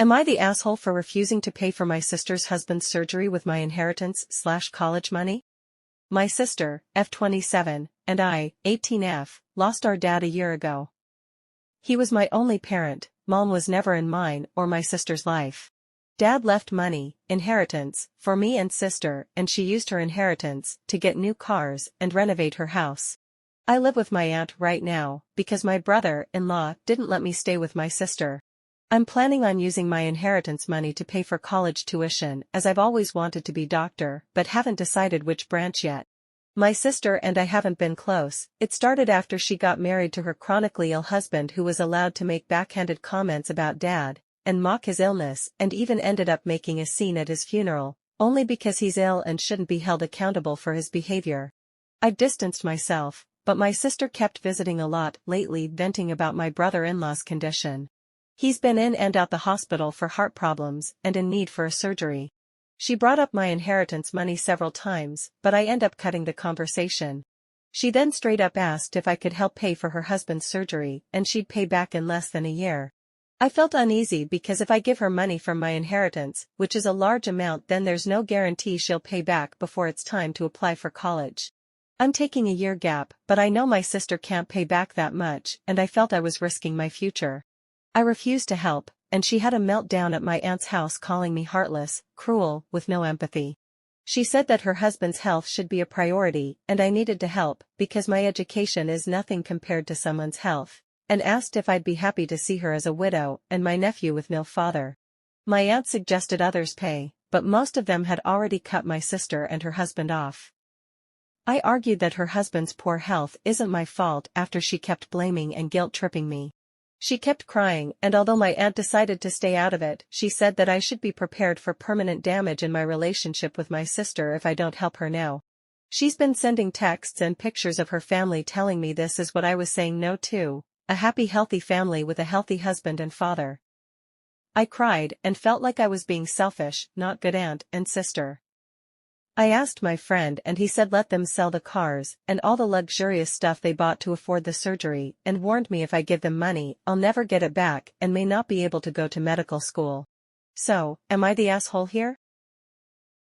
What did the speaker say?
Am I the asshole for refusing to pay for my sister's husband's surgery with my inheritance/college money? My sister, F27, and I, 18F, lost our dad a year ago. He was my only parent. Mom was never in mine or my sister's life. Dad left money, inheritance, for me and sister, and she used her inheritance to get new cars and renovate her house. I live with my aunt right now, because my brother-in-law didn't let me stay with my sister. I'm planning on using my inheritance money to pay for college tuition, as I've always wanted to be doctor, but haven't decided which branch yet. My sister and I haven't been close. It started after she got married to her chronically ill husband, who was allowed to make backhanded comments about Dad and mock his illness, and even ended up making a scene at his funeral, only because he's ill and shouldn't be held accountable for his behavior. I've distanced myself, but my sister kept visiting a lot lately, venting about my brother-in-law's condition. He's been in and out the hospital for heart problems and in need for a surgery. She brought up my inheritance money several times, but I end up cutting the conversation. She then straight up asked if I could help pay for her husband's surgery, and she'd pay back in less than a year. I felt uneasy because if I give her money from my inheritance, which is a large amount, then there's no guarantee she'll pay back before it's time to apply for college. I'm taking a year gap, but I know my sister can't pay back that much, and I felt I was risking my future. I refused to help, and she had a meltdown at my aunt's house, calling me heartless, cruel, with no empathy. She said that her husband's health should be a priority, and I needed to help, because my education is nothing compared to someone's health, and asked if I'd be happy to see her as a widow and my nephew with no father. My aunt suggested others pay, but most of them had already cut my sister and her husband off. I argued that her husband's poor health isn't my fault after she kept blaming and guilt-tripping me. She kept crying, and although my aunt decided to stay out of it, she said that I should be prepared for permanent damage in my relationship with my sister if I don't help her now. She's been sending texts and pictures of her family telling me this is what I was saying no to, a happy healthy family with a healthy husband and father. I cried and felt like I was being selfish, not good aunt and sister. I asked my friend, and he said let them sell the cars and all the luxurious stuff they bought to afford the surgery, and warned me if I give them money, I'll never get it back and may not be able to go to medical school. So, am I the asshole here?